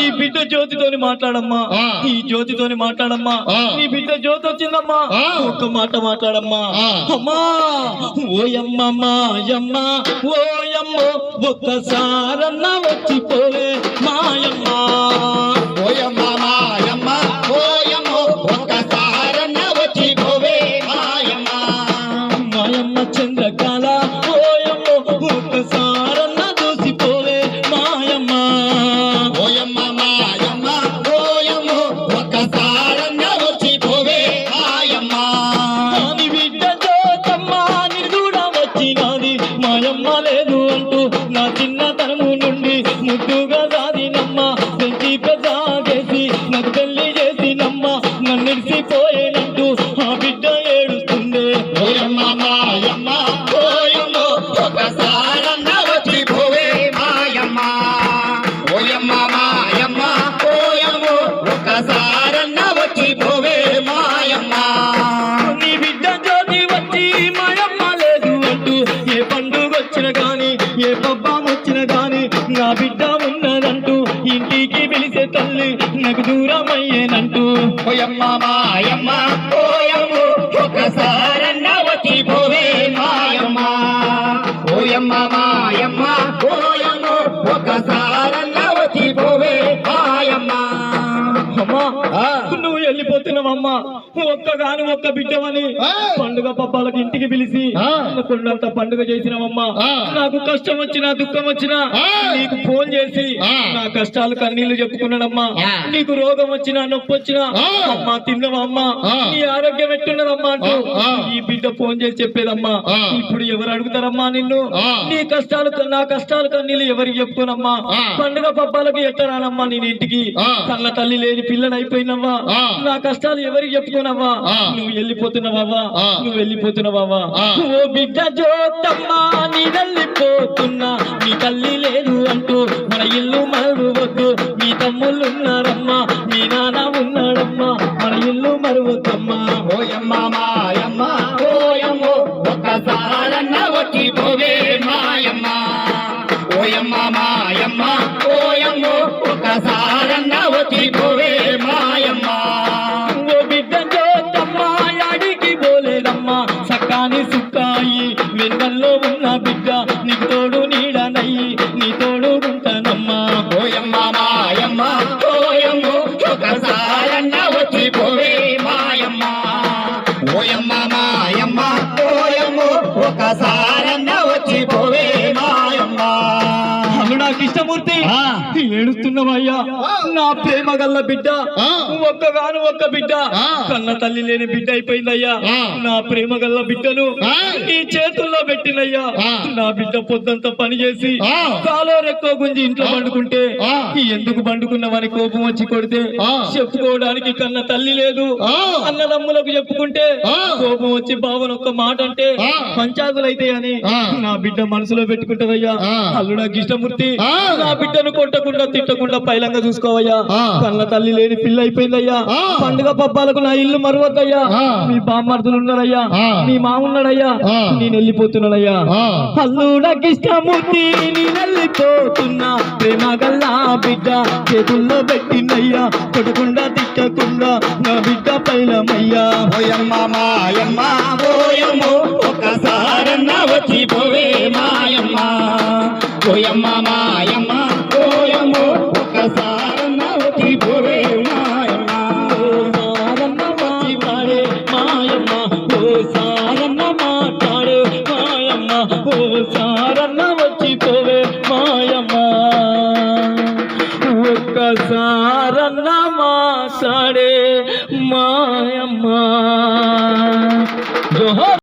ఈ బిడ్డ జ్యోతితోని మాట్లాడమ్మా, ఈ జ్యోతితోని మాట్లాడమ్మా. నీ బిడ్డ జ్యోతి వచ్చిందమ్మా, ఒక్క మాట మాట్లాడమ్మా. అమ్మా ఓయమ్మ మాయమ్మ ఓయమ్మ ఒక్కసారన్న వచ్చిపోవే మాయమ్మ. ఓయమ్మ మాయమ్మ ఓయమ్మ ఒక్కసారన్న వచ్చిపోవే మాయమ్మ. మాయమ్మ చంద్రకాల ఓయమ్మ ఒక్కసారన్న చూసిపోవే మాయమ్మ. ఓయమ్మ మాయమ్మ ఓయమ్మ ఒక్కసారన్న వచ్చిపోవే మాయమ్మ. నీ బిడ్డ జ్యోతమ్మ నీ కూడా వచ్చినది మాయమ్మ లేదు అంటూ నా చిన్నతనము నుండి ముద్దుగా సాదినమ్మ. పెంచి పెద్దగేసి నాకు పెళ్లి చేసినమ్మ, నన్నిడిసిపోయేనంటూ ఆ బిడ్డ ఏడుస్తుంది. ఓయమ్మ మాయమ్మ ఓయమ్మ ఒక్కసారన్న వచ్చిపోవే మాయమ్మ. ఓయమ్మ మాయమ్మ ఓయమ్మ ఒక్కసారన్న వచ్చిపోవే మాయమ్మ. నీ బిడ్డ జ్యోతి వచ్చి మాయమ్మ లేదు అంటూ ఏ పండుగ వచ్చిన గాని ఏ పబ్బం వచ్చిన గాని నా బిడ్డ ఉన్నదంటూ ఇంటికి పిలిచే తల్లి నాకు దూరం అయ్యేనంటూ. ఓయమ్మ మాయమ్మ ఓయమ్మ ఒక్కసారన్న వచ్చిపోవే మాయమ్మ. ఓయమ్మ మాయమ్మ ఓయమ్మ ఒక్కసారన్న వచ్చిపోవే మాయమ్మ. అమ్మా నువ్వు వెళ్ళిపోతున్నావమ్మా, ఒక్కగాను ఒక్క బిడ్డవని పండుగ పబ్బాలకు ఇంటికి పిలిచి కొండంత పండుగ చేసినావమ్మా. నాకు కష్టం వచ్చినా దుఃఖం వచ్చినా నీకు ఫోన్ చేసి నా కష్టాలు కన్నీళ్లు చెప్పుకున్నాడమ్మా. నీకు రోగం వచ్చినా నొప్పి వచ్చినా అమ్మా తిన్నవా అమ్మా, నీ ఆరోగ్యం ఎట్టున్నదమ్మా అంటూ ఈ బిడ్డ ఫోన్ చేసి చెప్పేదమ్మా. ఇప్పుడు ఎవరు అడుగుతారమ్మా నిన్ను? నీ కష్టాలు నా కష్టాలు కన్నీళ్లు ఎవరికి చెప్పుకోనమ్మా? పండుగ పబ్బాలకు ఎట్టరానమ్మా నేను ఇంటికి? కళ్ళ తల్లి లేని పిల్లని అయిపోయినవ్వా, నా కష్టాలు ఎవరికి చెప్పుకోనవ్వా? నువ్వు వెళ్ళిపోతున్నావా, నువ్వు వెళ్ళిపోతున్నావా? ఓ బిడ్డ జ్యోతమ్మా నీ వెళ్ళిపోతున్నా, నీ తల్లి లేదు అంటూ మన ఇల్లు మరువద్దు. మీ తమ్ముళ్ళు ఉన్నారమ్మా, మీ నాన్న ఉన్నాడమ్మా, మన ఇల్లు మరువద్దమ్మా. ఓయమ్మ మాయమ్మ ఓయమ్మ ఒక్కసారన్న వచ్చిపోవే మాయమ్మ. ఓయమ్మ మాయమ్మ ఓయమ్మ ఒక్కసారన్న వచ్చిపోవే మాయమ్మ. ఓ బిడ్డ జ్యోతమ్మా యాడికి పోలేదమ్మా, సక్కాని సుక్కాయి వెన్నెల్లో ఉన్న బిడ్డ నీకు తోడు నీడనయ్యి నీ తోడు ఉంటానమ్మా. ఓయమ్మ మాయమ్మ ఓయమ్మ ఒక్కసారన్న వచ్చిపోవే మాయమ్మ. ఓయమ్మ మాయమ్మ ఓయమ్మ ఒక్కసారన్న వచ్చిపోవే మాయమ్మ. అల్లుడా కృష్ణమూర్తి ఏడుస్తున్నవయ్యా, నా ప్రేమ గల్ల బిడ్డ ఒక్కగాను ఒక్క బిడ్డ కన్న తల్లి లేని బిడ్డ అయిపోయిందయ్యా. నా ప్రేమ గల్ల బిడ్డను నీ చేతుల్లో పెట్టినయ్యా. నా బిడ్డ పొద్దంతా పని చేసి కాలో రెక్కో గుంజి ఇంట్లో పండుకుంటే ఎందుకు పండుకున్నావని కోపం వచ్చి కొడితే చెప్పుకోవడానికి కన్న తల్లి లేదు. అన్నదమ్ములకు చెప్పుకుంటే కోపం వచ్చి బావను ఒక్క మాట అంటే పంచాదులైతే అని నా బిడ్డ మనసులో పెట్టుకుంటదయ్యా. అల్లుడా కృష్ణమూర్తి నా బిడ్డను కొట్టకుండా తిట్టకుండా పైలంగా చూసుకోవయ్యా. కన్న తల్లి లేని పిల్ల అయిపోయిందయ్యా. పండుగ పబ్బాలకు నా ఇల్లు మరువద్దయ్యా. మీ బామ్మర్దులు ఉన్నారయ్యా, మీ మామున్నాడయ్యా, నేను వెళ్ళిపోతున్నానయ్యా. అల్లుడా కృష్ణమూర్తి నేను వెళ్ళిపోతున్నా, ప్రేమ గల్లా బిడ్డ చేతుల్లో పెట్టినయ్యా. కొట్టకుండా తిట్టకుండా నా బిడ్డ పైలమయ్యా. ఓయమ్మ మాయమ్మ ఓయమ్మ ఒక్కసారన్న వచ్చిపోవే మాయమ్మ. ఓయమ్మ మాయమ్మ ఓయమ్మ ఒక్కసారన్న వచ్చిపోవే మాయమ్మ. సారన్న మాట్లాడే మాయమ్మ, ఓ సారన్న మాట్లాడే మాయమ్మ, ఓ సారన్న వచ్చిపోవే మాయమ్మ. ఒక్కసారన్న మాట్లాడే మాయమ్మ. జోహార్.